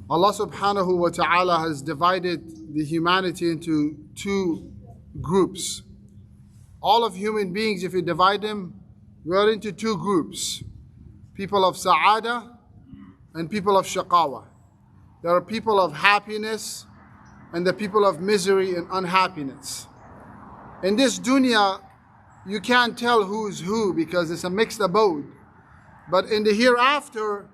Allah subhanahu wa ta'ala has divided the humanity into two groups. All of human beings, if you divide them, we are into two groups. People of sa'ada and people of shaqawa. There are people of happiness and the people of misery and unhappiness. In this dunya, you can't tell who's who because it's a mixed abode. But in the hereafter,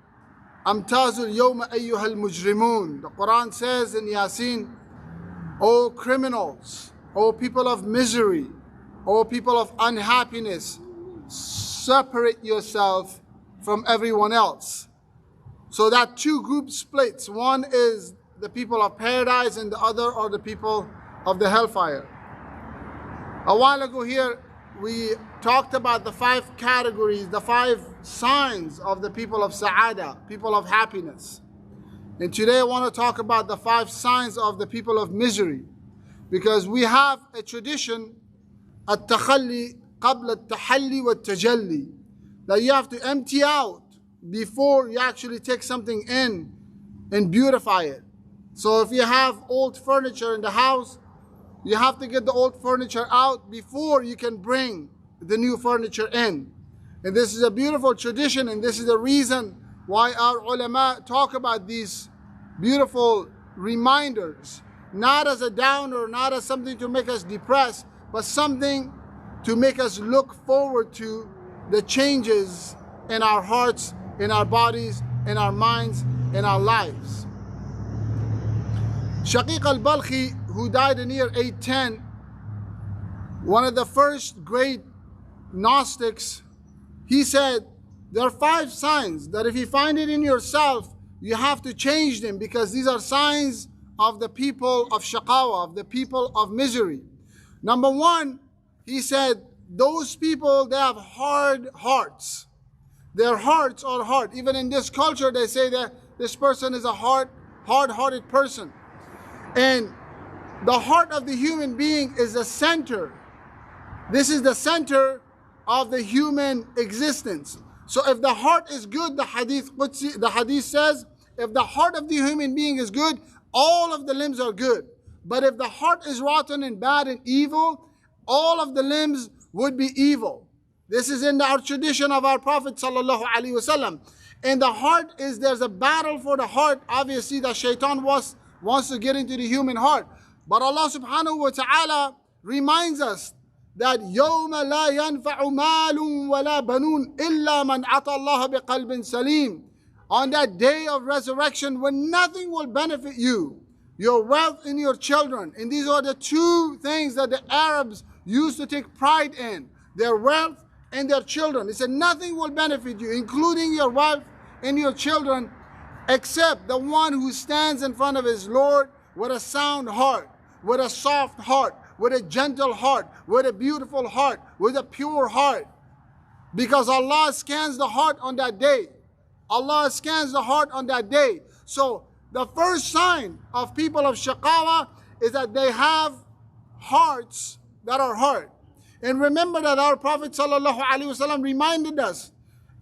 Amtazul yawma ayyuhal mujrimun. The Quran says in Yasin, O criminals, O people of misery, O people of unhappiness, separate yourself from everyone else. So that two group splits. One is the people of paradise and the other are the people of the hellfire. A while ago here, we talked about the 5 categories, the 5 signs of the people of Sa'ada, people of happiness. And today I want to talk about the 5 signs of the people of misery. Because we have a tradition, التخلي قبل التحلي والتجلي, that you have to empty out before you actually take something in and beautify it. So if you have old furniture in the house, you have to get the old furniture out before you can bring the new furniture in. And this is a beautiful tradition, and this is the reason why our ulama talk about these beautiful reminders, not as a downer, not as something to make us depressed, but something to make us look forward to the changes in our hearts, in our bodies, in our minds, in our lives. Shaqiq al-Balkhi, who died in year 810, one of the first great Gnostics, he said, there are 5 signs that if you find it in yourself, you have to change them because these are signs of the people of shaqawa, of the people of misery. Number 1, he said, those people, they have hard hearts. Their hearts are hard. Even in this culture, they say that this person is a hard-hearted person. And the heart of the human being is the center. This is the center of the human existence. So if the heart is good, the hadith says, if the heart of the human being is good, all of the limbs are good. But if the heart is rotten and bad and evil, all of the limbs would be evil. This is in our tradition of our Prophet sallallahu alaihi wasallam. And the heart is, there's a battle for the heart. Obviously, the shaitan wants to get into the human heart. But Allah subhanahu wa ta'ala reminds us that يَوْمَ لَا يَنْفَعُ مَالٌ وَلَا بَنُونَ إِلَّا مَنْ عَطَى اللَّهَ بِقَلْبٍ سَلِيمٍ. On that day of resurrection, when nothing will benefit you, your wealth and your children. And these are the 2 things that the Arabs used to take pride in, their wealth and their children. He said nothing will benefit you, including your wealth and your children, except the one who stands in front of his Lord with a sound heart, with a soft heart, with a gentle heart, with a beautiful heart, with a pure heart. Because Allah scans the heart on that day. Allah scans the heart on that day. So the first sign of people of shaqawa is that they have hearts that are hard. And remember that our Prophet sallallahu alaihi wasallam reminded us,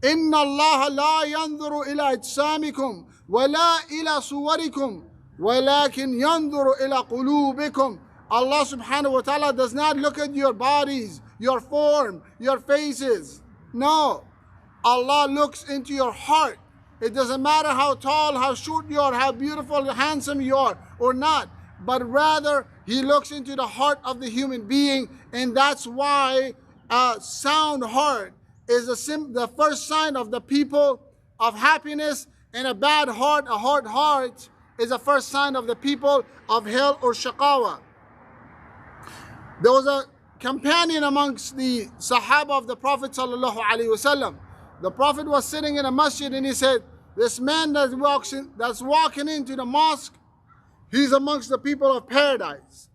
إِنَّ اللَّهَ لَا يَنْظُرُ إِلَىٰ أَجْسَامِكُمْ وَلَا إِلَىٰ صُوَرِكُمْ وَلَكِنْ يَنْظُرُ إِلَىٰ قُلُوبِكُمْ. Allah subhanahu wa ta'ala does not look at your bodies, your form, your faces. No. Allah looks into your heart. It doesn't matter how tall, how short you are, how beautiful, handsome you are or not. But rather, He looks into the heart of the human being. And that's why a sound heart is the first sign of the people of happiness. And a bad heart, a hard heart, is the first sign of the people of hell or shaqawa. There was a companion amongst the Sahaba of the Prophet sallallahu alaihi wasallam. The Prophet was sitting in a masjid and he said, this man that's walking into the mosque, he's amongst the people of paradise.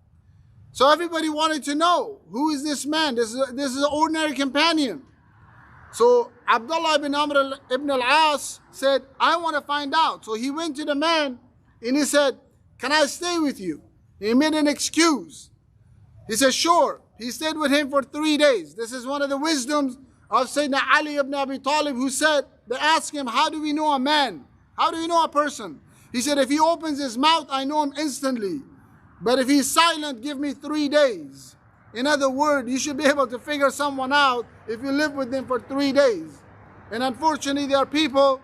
So everybody wanted to know, who is this man? This is an ordinary companion. So Abdullah ibn Amr ibn al-As said, I want to find out. So he went to the man and he said, can I stay with you? He made an excuse. He said, sure. He stayed with him for 3 days. This is one of the wisdoms of Sayyidina Ali ibn Abi Talib, who said, they asked him, how do we know a man? How do we know a person? He said, if he opens his mouth, I know him instantly. But if he's silent, give me 3 days. In other words, you should be able to figure someone out if you live with them for 3 days. And unfortunately, there are people,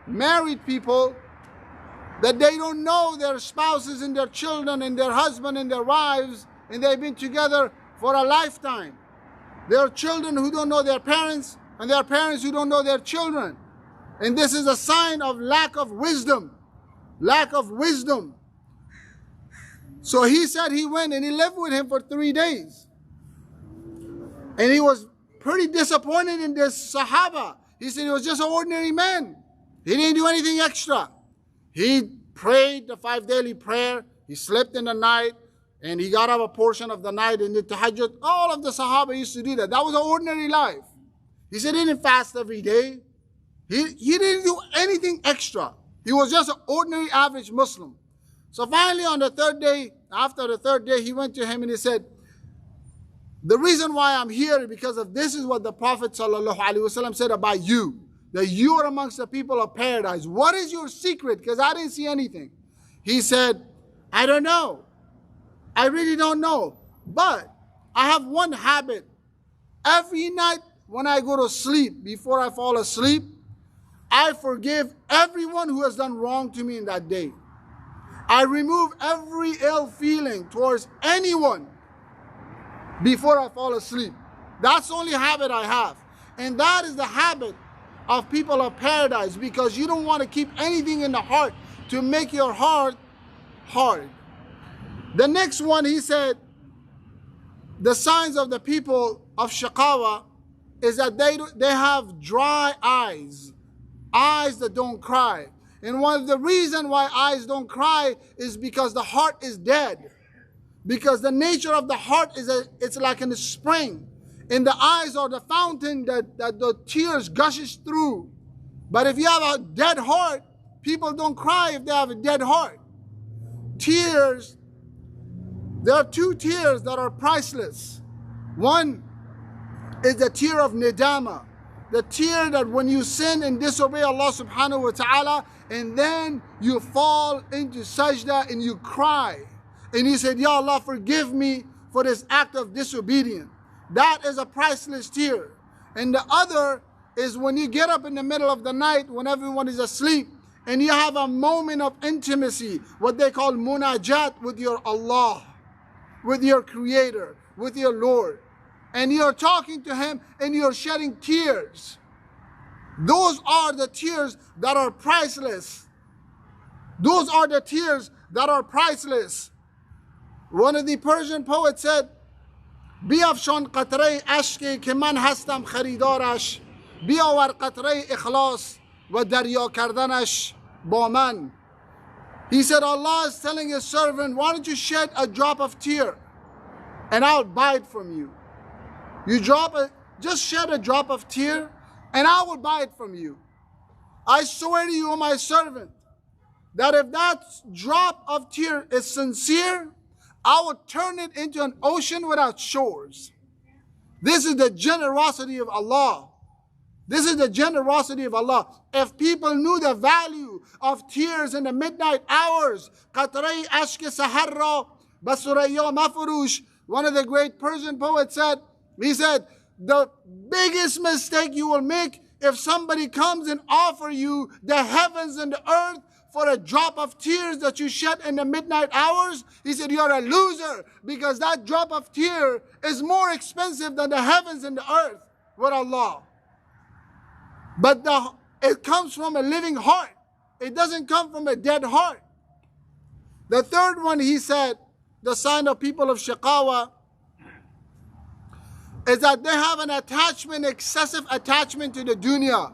married people, that they don't know their spouses and their children and their husband and their wives, and they've been together for a lifetime. There are children who don't know their parents, and there are parents who don't know their children. And this is a sign of lack of wisdom. Lack of wisdom. So he said he went and he lived with him for 3 days. And he was pretty disappointed in this Sahaba. He said he was just an ordinary man. He didn't do anything extra. He prayed the 5 daily prayer. He slept in the night. And he got up a portion of the night and did tahajjud. All of the Sahaba used to do that. That was an ordinary life. He said he didn't fast every day. He didn't do anything extra. He was just an ordinary average Muslim. So finally on the 3rd day, after the 3rd day, he went to him and he said, the reason why I'm here is because of this is what the Prophet ﷺ said about you, that you are amongst the people of paradise. What is your secret? Because I didn't see anything. He said, I don't know. I really don't know. But I have one habit. Every night when I go to sleep, before I fall asleep, I forgive everyone who has done wrong to me in that day. I remove every ill feeling towards anyone before I fall asleep. That's the only habit I have. And that is the habit of people of paradise, because you don't want to keep anything in the heart to make your heart hard. The next one, he said, the signs of the people of Shaqawa is that they have dry eyes. Eyes that don't cry. And one of the reasons why eyes don't cry is because the heart is dead. Because the nature of the heart is it's like in a spring. And the eyes are the fountain that the tears gushes through. But if you have a dead heart, people don't cry if they have a dead heart. Tears, there are 2 tears that are priceless. One is the tear of nidama. The tear that when you sin and disobey Allah subhanahu wa ta'ala, and then you fall into sajda and you cry. And you said, Ya Allah, forgive me for this act of disobedience. That is a priceless tear. And the other is when you get up in the middle of the night when everyone is asleep and you have a moment of intimacy, what they call munajat with your Allah, with your Creator, with your Lord. And you're talking to Him and you're shedding tears. Those are the tears that are priceless. Those are the tears that are priceless. One of the Persian poets said, بیافشان قطره اشکی که من هستم خریدارش بیاور قطره اخلاص و دریا کردنش با من. He said, Allah is telling His servant, why don't you shed a drop of tear and I'll buy it from you. Just shed a drop of tear and I will buy it from you. I swear to you, O my servant, that if that drop of tear is sincere, I will turn it into an ocean without shores. This is the generosity of Allah. This is the generosity of Allah. If people knew the value of tears in the midnight hours, قطره اشک سحر را به ثریا مفروش, one of the great Persian poets said, he said, the biggest mistake you will make if somebody comes and offer you the heavens and the earth for a drop of tears that you shed in the midnight hours, he said, you're a loser, because that drop of tear is more expensive than the heavens and the earth with Allah. But it comes from a living heart. It doesn't come from a dead heart. The third one, he said, the sign of people of Shaqawa is that they have an attachment, excessive attachment to the dunya.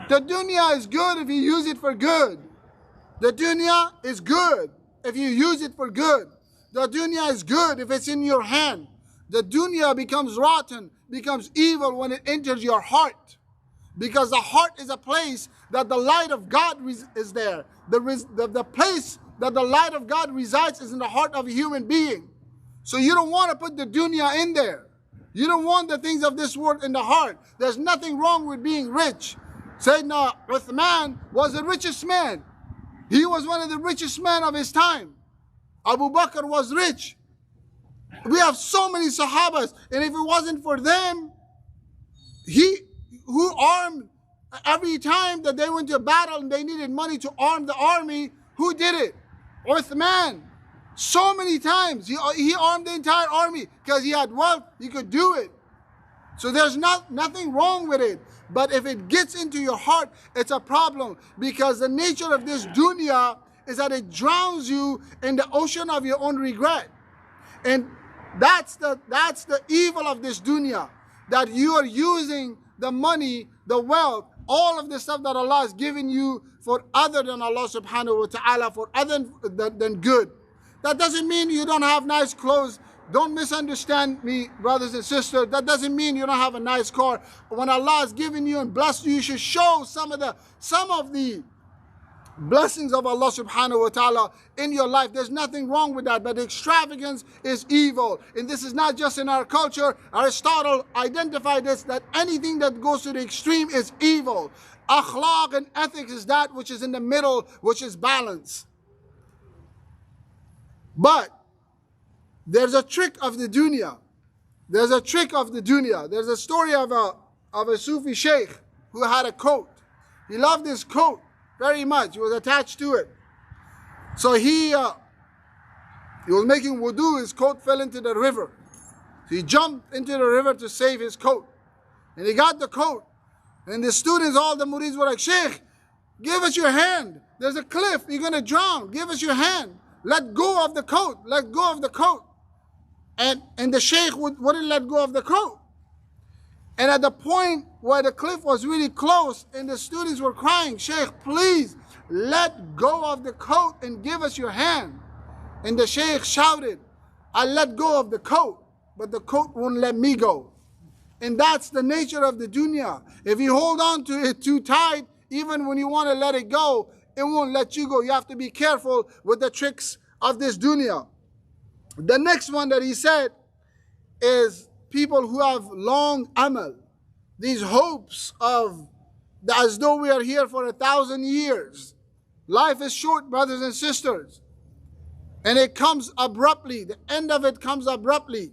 The dunya is good if you use it for good. The dunya is good if you use it for good. The dunya is good if it's in your hand. The dunya becomes rotten, becomes evil when it enters your heart. Because the heart is a place that the light of God is there. The place that the light of God resides is in the heart of a human being. So you don't want to put the dunya in there. You don't want the things of this world in the heart. There's nothing wrong with being rich. Sayyidina Uthman was the richest man. He was one of the richest men of his time. Abu Bakr was rich. We have so many Sahabas, and if it wasn't for them, who armed every time that they went to a battle and they needed money to arm the army, who did it? Uthman. So many times he armed the entire army because he had wealth, he could do it. So there's nothing wrong with it. But if it gets into your heart, it's a problem, because the nature of this dunya is that it drowns you in the ocean of your own regret. And that's the evil of this dunya, that you are using the money, the wealth, all of the stuff that Allah has given you for other than Allah subhanahu wa ta'ala, for other than good. That doesn't mean you don't have nice clothes. Don't misunderstand me, brothers and sisters. That doesn't mean you don't have a nice car. When Allah has given you and blessed you, you should show some of the blessings of Allah subhanahu wa ta'ala in your life. There's nothing wrong with that, but extravagance is evil. And this is not just in our culture. Aristotle identified this, that anything that goes to the extreme is evil. Akhlaq and ethics is that which is in the middle, which is balance. But there's a trick of the dunya. There's a trick of the dunya. There's a story of a Sufi sheikh who had a coat. He loved his coat very much. He was attached to it. So he was making wudu. His coat fell into the river. So he jumped into the river to save his coat. And he got the coat. And the students, all the murids were like, Sheikh, give us your hand. There's a cliff. You're going to drown. Give us your hand. Let go of the coat. Let go of the coat. And the sheikh wouldn't let go of the coat. And at the point where the cliff was really close and the students were crying, Sheikh, please let go of the coat and give us your hand. And the sheikh shouted, I let go of the coat, but the coat won't let me go. And that's the nature of the dunya. If you hold on to it too tight, even when you want to let it go, it won't let you go. You have to be careful with the tricks of this dunya. The next one that he said is people who have long amal, these hopes of as though we are here for 1,000 years. Life is short, brothers and sisters, and it comes abruptly. The end of it comes abruptly.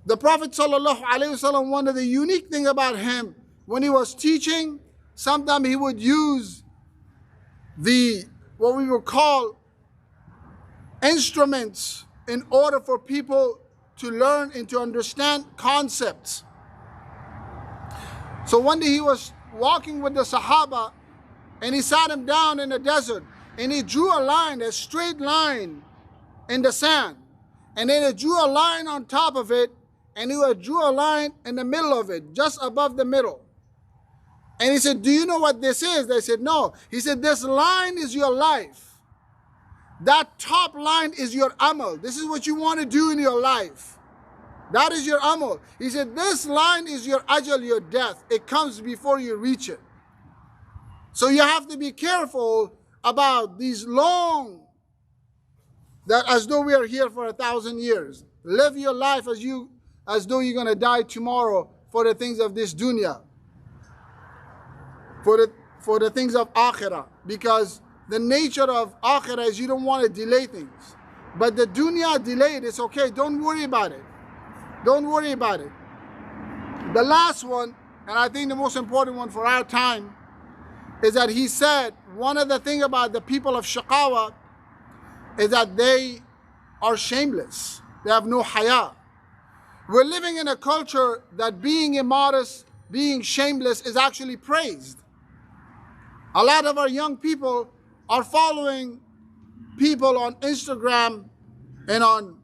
The Prophet ﷺ, one of the unique thing about him, when he was teaching, sometimes he would use what we would call instruments in order for people to learn and to understand concepts. So one day he was walking with the Sahaba and he sat him down in the desert and he drew a line, a straight line in the sand. And then he drew a line on top of it and he drew a line in the middle of it, just above the middle. And he said, do you know what this is? They said, no. He said, this line is your life. That top line is your amal. This is what you want to do in your life. That is your amal. He said, this line is your ajal, your death. It comes before you reach it. So you have to be careful about these long, that as though we are here for 1,000 years. Live your life as though you're going to die tomorrow for the things of this dunya. For the things of akhirah. Because the nature of akhirah is you don't want to delay things. But the dunya delayed, it's okay. Don't worry about it. Don't worry about it. The last one, and I think the most important one for our time, is that he said, one of the things about the people of Shaqawa is that they are shameless. They have no haya. We're living in a culture that being immodest, being shameless is actually praised. A lot of our young people are following people on Instagram and on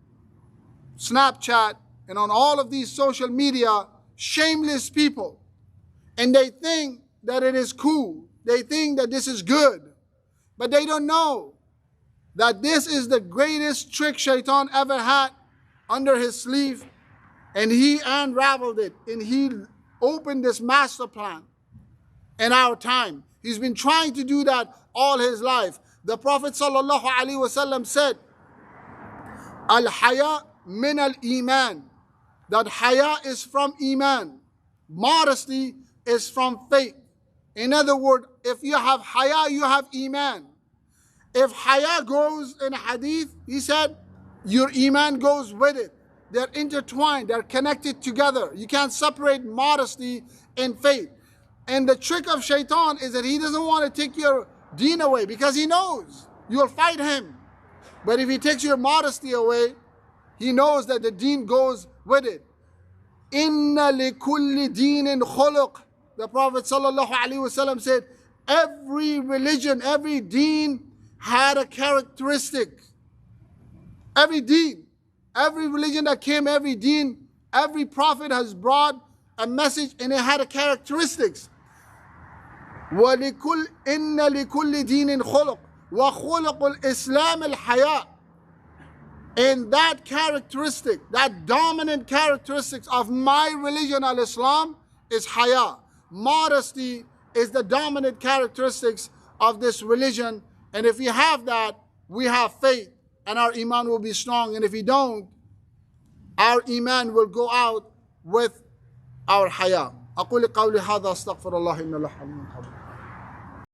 Snapchat and on all of these social media, shameless people. And they think that it is cool. They think that this is good. But they don't know that this is the greatest trick Shaitan ever had under his sleeve. And he unraveled it. And he opened this master plan in our time. He's been trying to do that all his life. The Prophet ﷺ said, Al-haya min al-iman. That haya is from iman. Modesty is from faith. In other words, if you have haya, you have iman. If haya goes in a hadith, he said, your iman goes with it. They're intertwined, they're connected together. You can't separate modesty and faith. And the trick of shaitan is that he doesn't want to take your deen away because he knows you'll fight him. But if he takes your modesty away, he knows that the deen goes with it. Inna likulli deenin khuluq. The Prophet ﷺ said, every religion, every deen had a characteristic. Every deen, every religion that came, every deen, every prophet has brought a message and it had a characteristics. وَلِكُلِّ إِنَّ لِكُلِّ دِينٍ خُلُقٍ وَخُلُقُ الْإِسْلَامِ الْحَيَاءُ. And that characteristic, that dominant characteristics of my religion, al-Islam, is haya. Modesty is the dominant characteristics of this religion. And if we have that, we have faith and our iman will be strong. And if we don't, our iman will go out with our haya. أقول قولي هذا أستغفر الله إن الله حليم قدير.